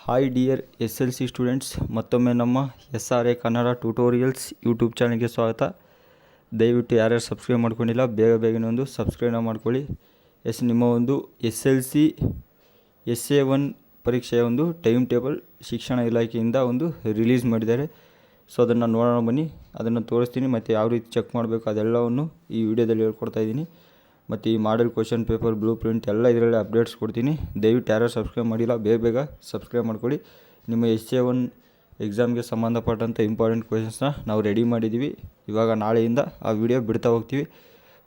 Hi dear SLC students, ಮತ್ತೊಮ್ಮೆ ನಮ್ಮ SRA Kannada tutorials YouTube ಚಾನಲ್ಗೆ ಸ್ವಾಗತ. ದಯವಿಟ್ಟು ಯಾರ್ಯಾರು ಸಬ್ಸ್ಕ್ರೈಬ್ ಮಾಡ್ಕೊಂಡಿಲ್ಲ ಬೇಗನೆ ಒಂದು ಸಬ್ಸ್ಕ್ರೈಬ್ ಮಾಡ್ಕೊಳ್ಳಿ. ನಿಮ್ಮ ಒಂದು SLC SA1 ಪರೀಕ್ಷೆಯ ಒಂದು ಟೈಮ್ ಟೇಬಲ್ ಶಿಕ್ಷಣ ಇಲಾಖೆಯಿಂದ ಒಂದು ರಿಲೀಸ್ ಮಾಡಿದ್ದಾರೆ. ಸೊ ಅದನ್ನು ನೋಡೋಣ ಬನ್ನಿ, ಅದನ್ನು ತೋರಿಸ್ತೀನಿ ಮತ್ತು ಯಾವ ರೀತಿ ಚೆಕ್ ಮಾಡಬೇಕು ಅದೆಲ್ಲವನ್ನು ಈ ವಿಡಿಯೋದಲ್ಲಿ ಹೇಳ್ಕೊಡ್ತಾ ಇದ್ದೀನಿ. ಮತ್ತು ಈ model question paper blue print ಎಲ್ಲ ಇದರಲ್ಲಿ ಅಪ್ಡೇಟ್ಸ್ ಕೊಡ್ತೀನಿ. ದಯವಿಟ್ಟು ಯಾರು ಸಬ್ಸ್ಕ್ರೈಬ್ ಮಾಡಿಲ್ಲ ಬೇಗ ಸಬ್ಸ್ಕ್ರೈಬ್ ಮಾಡ್ಕೊಳ್ಳಿ. ನಿಮ್ಮ SA1 ಎಕ್ಸಾಮ್ಗೆ ಸಂಬಂಧಪಟ್ಟಂಥ ಇಂಪಾರ್ಟೆಂಟ್ ಕ್ವೆಶನ್ಸ್ನ ನಾವು ರೆಡಿ ಮಾಡಿದ್ದೀವಿ. ಇವಾಗ ನಾಳೆಯಿಂದ ಆ ವಿಡಿಯೋ ಬಿಡ್ತಾ ಹೋಗ್ತೀವಿ.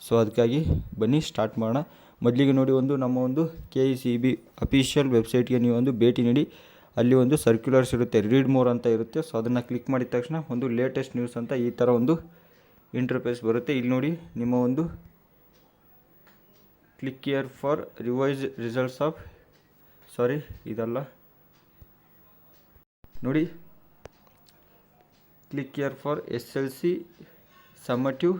ಸೊ ಅದಕ್ಕಾಗಿ ಬನ್ನಿ ಸ್ಟಾರ್ಟ್ ಮಾಡೋಣ. ಮೊದಲಿಗೆ ನೋಡಿ, ನಮ್ಮ ಒಂದು KECB ಅಫಿಷಿಯಲ್ ವೆಬ್ಸೈಟ್ಗೆ ನೀವು ಒಂದು ಭೇಟಿ ನೀಡಿ. ಅಲ್ಲಿ ಒಂದು ಸರ್ಕ್ಯುಲರ್ಸ್ ಇರುತ್ತೆ, ರೀಡ್ ಮೋರ್ ಅಂತ ಇರುತ್ತೆ. ಸೊ ಅದನ್ನು ಕ್ಲಿಕ್ ಮಾಡಿದ ತಕ್ಷಣ ಒಂದು ಲೇಟೆಸ್ಟ್ ನ್ಯೂಸ್ ಅಂತ ಈ ಥರ ಒಂದು ಇಂಟರ್ಫೇಸ್ ಬರುತ್ತೆ. ಇಲ್ಲಿ ನೋಡಿ, ನಿಮ್ಮ ಒಂದು click here for revise results of ಇದಲ್ಲ ನೋಡಿ, click here for SLC summative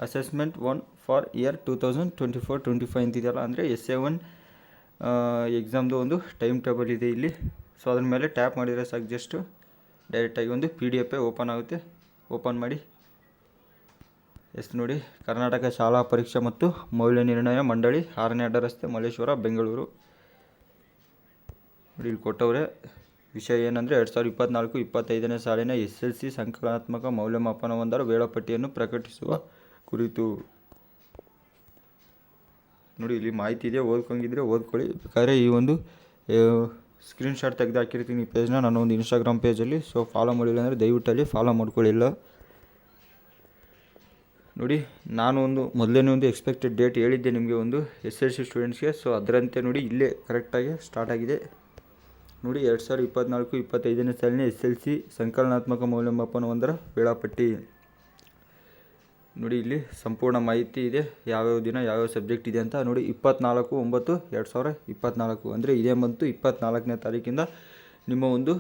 assessment 1 for year 2024-25 ಅಂತಿದೆಯಲ್ಲ, ಅಂದರೆ SA1 ಎಕ್ಸಾಮ್ದು ಒಂದು ಟೈಮ್ ಟೇಬಲ್ ಇದೆ ಇಲ್ಲಿ. ಸೊ ಅದ್ರ ಮೇಲೆ ಟ್ಯಾಪ್ ಮಾಡಿದರೆ ಸಾಕು, ಜಸ್ಟ್ ಡೈರೆಕ್ಟಾಗಿ ಒಂದು PDF ಓಪನ್ ಆಗುತ್ತೆ. ಓಪನ್ ಮಾಡಿ. ನೋಡಿ, ಕರ್ನಾಟಕ ಶಾಲಾ ಪರೀಕ್ಷಾ ಮತ್ತು ಮೌಲ್ಯ ನಿರ್ಣಯ ಮಂಡಳಿ, 6ನೇ ಅಡ್ಡ ರಸ್ತೆ, ಮಲ್ಲೇಶ್ವರ, ಬೆಂಗಳೂರು. ನೋಡಿ, ಇಲ್ಲಿ ಕೊಟ್ಟವ್ರೆ. ವಿಷಯ ಏನಂದರೆ 2024-25ನೇ ಸಾಲಿನ SLC ಸಂಕಲನಾತ್ಮಕ ಮೌಲ್ಯಮಾಪನ 1ರ ವೇಳಾಪಟ್ಟಿಯನ್ನು ಪ್ರಕಟಿಸುವ ಕುರಿತು. ನೋಡಿ, ಇಲ್ಲಿ ಮಾಹಿತಿ ಇದೆ, ಓದ್ಕೊಂಡಿದ್ರೆ ಓದ್ಕೊಳ್ಳಿ. ಬೇಕಾದರೆ ಈ ಒಂದು ಸ್ಕ್ರೀನ್ಶಾಟ್ ತೆಗೆದು ಹಾಕಿರ್ತೀನಿ ಈ ಪೇಜ್ನ, ನನ್ನ ಒಂದು ಇನ್ಸ್ಟಾಗ್ರಾಮ್ ಪೇಜಲ್ಲಿ. ಸೊ ಫಾಲೋ ಮಾಡಿಲ್ಲ ಅಂದರೆ ದಯವಿಟ್ಟು ಅಲ್ಲಿ ಫಾಲೋ ಮಾಡ್ಕೊಳ್ಳಿಲ್ಲ. ನೋಡಿ, ನಾನು ಮೊದಲನೇ ಒಂದು ಎಕ್ಸ್ಪೆಕ್ಟೆಡ್ ಡೇಟ್ ಹೇಳಿದ್ದೆ ನಿಮಗೆ ಒಂದು SLC ಸ್ಟೂಡೆಂಟ್ಸ್ಗೆ. ಸೊ ಅದರಂತೆ ನೋಡಿ, ಇಲ್ಲೇ ಕರೆಕ್ಟಾಗಿ ಸ್ಟಾರ್ಟ್ ಆಗಿದೆ. ನೋಡಿ, 2024-25ನೇ ಸಾಲಿನ SLC ಸಂಕಲನಾತ್ಮಕ ಮೌಲ್ಯಮಾಪನ 1ರ ವೇಳಾಪಟ್ಟಿ. ನೋಡಿ, ಇಲ್ಲಿ ಸಂಪೂರ್ಣ ಮಾಹಿತಿ ಇದೆ, ಯಾವ್ಯಾವ ದಿನ ಯಾವ್ಯಾವ ಸಬ್ಜೆಕ್ಟ್ ಇದೆ ಅಂತ. ನೋಡಿ, 24/9/2024 ಅಂದರೆ ಇದೇ ಮಂತು 24ನೇ ತಾರೀಕಿಂದ ನಿಮ್ಮ ಒಂದು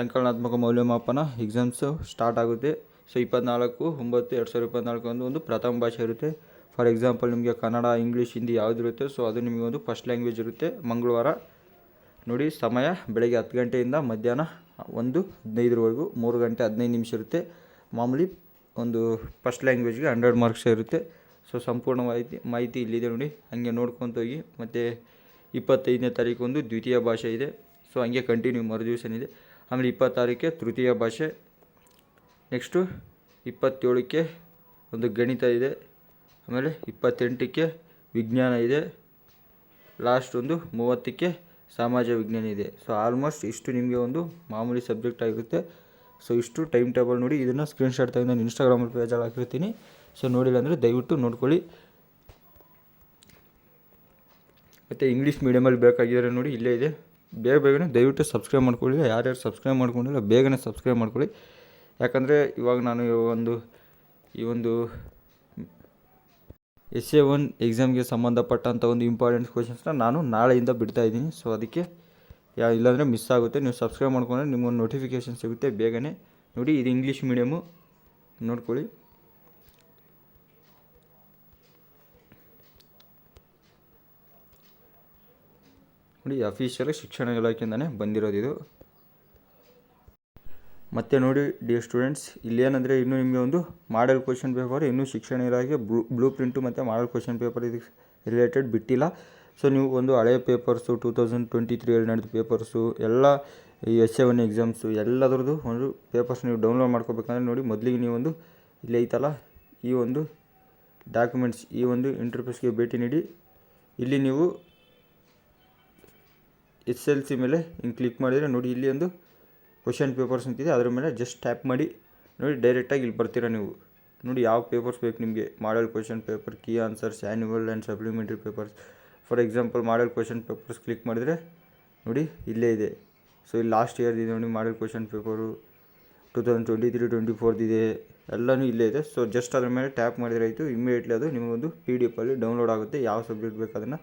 ಸಂಕಲನಾತ್ಮಕ ಮೌಲ್ಯಮಾಪನ ಎಕ್ಸಾಮ್ಸು ಸ್ಟಾರ್ಟ್ ಆಗುತ್ತೆ. ಸೊ 24/9/2024 ಒಂದು ಪ್ರಥಮ ಭಾಷೆ ಇರುತ್ತೆ. ಫಾರ್ ಎಕ್ಸಾಂಪಲ್, ನಿಮಗೆ ಕನ್ನಡ, ಇಂಗ್ಲೀಷ್, ಹಿಂದಿ ಯಾವುದು ಇರುತ್ತೆ, ಸೊ ಅದು ನಿಮಗೆ ಒಂದು ಫಸ್ಟ್ ಲ್ಯಾಂಗ್ವೇಜ್ ಇರುತ್ತೆ. ಮಂಗಳವಾರ ನೋಡಿ, ಸಮಯ ಬೆಳಗ್ಗೆ 10 ಗಂಟೆಯಿಂದ ಮಧ್ಯಾಹ್ನ 1:15 3 ಗಂಟೆ 15 ನಿಮಿಷ ಇರುತ್ತೆ. ಮಾಮೂಲಿ ಒಂದು ಫಸ್ಟ್ ಲ್ಯಾಂಗ್ವೇಜ್ಗೆ 100 ಮಾರ್ಕ್ಸ್ ಇರುತ್ತೆ. ಸೊ ಸಂಪೂರ್ಣ ಮಾಹಿತಿ ಇಲ್ಲಿದೆ ನೋಡಿ, ಹಂಗೆ ನೋಡ್ಕೊತ ಹೋಗಿ. ಮತ್ತು 25ನೇ ತಾರೀಕು ಒಂದು ದ್ವಿತೀಯ ಭಾಷೆ ಇದೆ. ಸೊ ಹಂಗೆ ಕಂಟಿನ್ಯೂ ಮರುದಿವಸನಿದೆ. ಆಮೇಲೆ 26ಕ್ಕೆ ತೃತೀಯ ಭಾಷೆ. ನೆಕ್ಸ್ಟು 27ಕ್ಕೆ ಒಂದು ಗಣಿತ ಇದೆ. ಆಮೇಲೆ 28ಕ್ಕೆ ವಿಜ್ಞಾನ ಇದೆ. ಲಾಸ್ಟ್ ಒಂದು 30ಕ್ಕೆ ಸಮಾಜ ವಿಜ್ಞಾನ ಇದೆ. ಸೊ ಆಲ್ಮೋಸ್ಟ್ ಇಷ್ಟು ನಿಮಗೆ ಒಂದು ಮಾಮೂಲಿ ಸಬ್ಜೆಕ್ಟ್ ಆಗಿರುತ್ತೆ. ಸೊ ಇಷ್ಟು ಟೈಮ್ ಟೇಬಲ್ ನೋಡಿ, ಇದನ್ನು ಸ್ಕ್ರೀನ್ಶಾಟ್ ತೆಗೆದು ನಾನು ಇನ್ಸ್ಟಾಗ್ರಾಮಲ್ಲಿ ಪೇಜಲ್ಲಿ ಹಾಕಿರ್ತೀನಿ. ಸೊ ನೋಡಿಲ್ಲ ಅಂದರೆ ದಯವಿಟ್ಟು ನೋಡ್ಕೊಳ್ಳಿ. ಮತ್ತು ಇಂಗ್ಲೀಷ್ ಮೀಡಿಯಮಲ್ಲಿ ಬೇಕಾಗಿದ್ದಾರೆ ನೋಡಿ, ಇಲ್ಲೇ ಇದೆ. ಬೇಗನೆ ದಯವಿಟ್ಟು ಸಬ್ಸ್ಕ್ರೈಬ್ ಮಾಡ್ಕೊಳ್ಳಿ. ಯಾರ್ಯಾರು ಸಬ್ಸ್ಕ್ರೈಬ್ ಮಾಡ್ಕೊಂಡಿಲ್ಲ ಬೇಗನೆ ಸಬ್ಸ್ಕ್ರೈಬ್ ಮಾಡ್ಕೊಳ್ಳಿ. ಯಾಕಂದರೆ ಇವಾಗ ನಾನು ಈ ಒಂದು SA1 ಎಕ್ಸಾಮ್ಗೆ ಸಂಬಂಧಪಟ್ಟಂಥ ಒಂದು ಇಂಪಾರ್ಟೆಂಟ್ ಕ್ವೆಶನ್ಸ್ನ ನಾನು ನಾಳೆಯಿಂದ ಬಿಡ್ತಾಯಿದ್ದೀನಿ. ಸೊ ಅದಕ್ಕೆ ಇಲ್ಲಾಂದರೆ ಮಿಸ್ ಆಗುತ್ತೆ. ನೀವು ಸಬ್ಸ್ಕ್ರೈಬ್ ಮಾಡ್ಕೊಂಡ್ರೆ ನಿಮಗೊಂದು ನೋಟಿಫಿಕೇಷನ್ ಸಿಗುತ್ತೆ ಬೇಗನೆ. ನೋಡಿ, ಇದು ಇಂಗ್ಲೀಷ್ ಮೀಡಿಯಮು, ನೋಡ್ಕೊಳ್ಳಿ. ನೋಡಿ, ಅಫಿಷಿಯಲ್ ಶಿಕ್ಷಣ ಇಲಾಖೆಯಿಂದನೇ ಬಂದಿರೋದು ಇದು. ಮತ್ತು ನೋಡಿ ಡಿಯರ್ ಸ್ಟೂಡೆಂಟ್ಸ್, ಇಲ್ಲೇನಂದರೆ ಇನ್ನೂ ನಿಮಗೆ ಒಂದು ಮಾಡೆಲ್ ಕ್ವಶನ್ ಪೇಪರ್ ಇನ್ನೂ ಶಿಕ್ಷಣ ಇಲಾಖೆ ಬ್ಲೂ ಪ್ರಿಂಟು ಮತ್ತು ಮಾಡೆಲ್ ಕ್ವಶನ್ ಪೇಪರ್ ಇದಕ್ಕೆ ರಿಲೇಟೆಡ್ ಬಿಟ್ಟಿಲ್ಲ. ಸೊ ನೀವು ಒಂದು ಹಳೆಯ ಪೇಪರ್ಸು 2023 ನಡೆದ ಪೇಪರ್ಸು ಎಲ್ಲ ಈ SA1 ಎಕ್ಸಾಮ್ಸು ಎಲ್ಲದರದ್ದು ಒಂದು ಪೇಪರ್ಸ್ ನೀವು ಡೌನ್ಲೋಡ್ ಮಾಡ್ಕೋಬೇಕಂದ್ರೆ ನೋಡಿ, ಮೊದಲಿಗೆ ನೀವೊಂದು ಇಲ್ಲಿ ಐತಲ್ಲ ಈ ಒಂದು ಡಾಕ್ಯುಮೆಂಟ್ಸ್, ಈ ಒಂದು ಇಂಟರ್ಫೇಸ್ಗೆ ಭೇಟಿ ನೀಡಿ. ಇಲ್ಲಿ ನೀವು SLC ಮೇಲೆ ಹಿಂಗೆ ಕ್ಲಿಕ್ ಮಾಡಿದರೆ ನೋಡಿ, ಇಲ್ಲಿ ಒಂದು ಕ್ವಶನ್ ಪೇಪರ್ಸ್ ಅಂತಿದೆ, ಅದರ ಮೇಲೆ ಜಸ್ಟ್ ಟ್ಯಾಪ್ ಮಾಡಿ. ನೋಡಿ, ಡೈರೆಕ್ಟಾಗಿ ಇಲ್ಲಿ ಬರ್ತೀರಾ ನೀವು. ನೋಡಿ, ಯಾವ ಪೇಪರ್ಸ್ ಬೇಕು ನಿಮಗೆ. Model question paper, key answers, annual and supplementary papers. For example model question papers click ಮಾಡಿದರೆ ನೋಡಿ ಇಲ್ಲೇ ಇದೆ. ಸೊ ಇಲ್ಲಿ ಲಾಸ್ಟ್ ಇಯರ್ದಿದೆ ನೋಡಿ, ಮಾಡೆಲ್ ಕ್ವಶನ್ ಪೇಪರು 2023-24 ಇದೆ, ಎಲ್ಲನೂ ಇಲ್ಲೇ ಇದೆ. ಸೊ ಜಸ್ಟ್ ಅದ್ರ ಮೇಲೆ ಟ್ಯಾಪ್ ಮಾಡಿದರೆ ಆಯಿತು, ಇಮಿಡಿಯೇಟ್ಲಿ ಅದು ನಿಮಗೊಂದು PDF ಅಲ್ಲಿ ಡೌನ್ಲೋಡ್ ಆಗುತ್ತೆ. ಯಾವ ಸಬ್ಜೆಕ್ಟ್ ಬೇಕು ಅದನ್ನು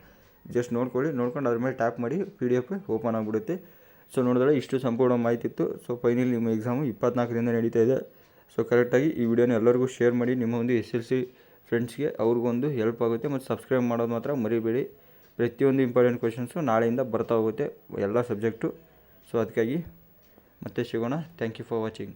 ಜಸ್ಟ್ ನೋಡ್ಕೊಂಡು ಅದ್ರ ಮೇಲೆ ಟ್ಯಾಪ್ ಮಾಡಿ PDF ಓಪನ್ ಆಗಿಬಿಡುತ್ತೆ. ಸೊ ನೋಡಿದ್ರೆ ಇಷ್ಟು ಸಂಪೂರ್ಣ ಮಾಹಿತಿ ಇತ್ತು. ಸೊ ಫೈನಲಿ ನಿಮ್ಮ ಎಕ್ಸಾಮು 24ರಿಂದ ನಡೀತಾ ಇದೆ. ಸೊ ಕರೆಕ್ಟಾಗಿ ಈ ವಿಡಿಯೋನ ಎಲ್ಲರಿಗೂ ಶೇರ್ ಮಾಡಿ, ನಿಮ್ಮ ಒಂದು SLC ಫ್ರೆಂಡ್ಸ್ಗೆ ಅವ್ರಿಗೊಂದು ಹೆಲ್ಪ್ ಆಗುತ್ತೆ. ಮತ್ತು ಸಬ್ಸ್ಕ್ರೈಬ್ ಮಾಡೋದು ಮಾತ್ರ ಮರಿಬೇಡಿ. ಪ್ರತಿಯೊಂದು ಇಂಪಾರ್ಟೆಂಟ್ ಕ್ವೆಶನ್ಸು ನಾಳೆಯಿಂದ ಬರ್ತಾ ಹೋಗುತ್ತೆ, ಎಲ್ಲ ಸಬ್ಜೆಕ್ಟು. ಸೊ ಅದಕ್ಕಾಗಿ ಮತ್ತೆ ಸಿಗೋಣ. Thank you for watching.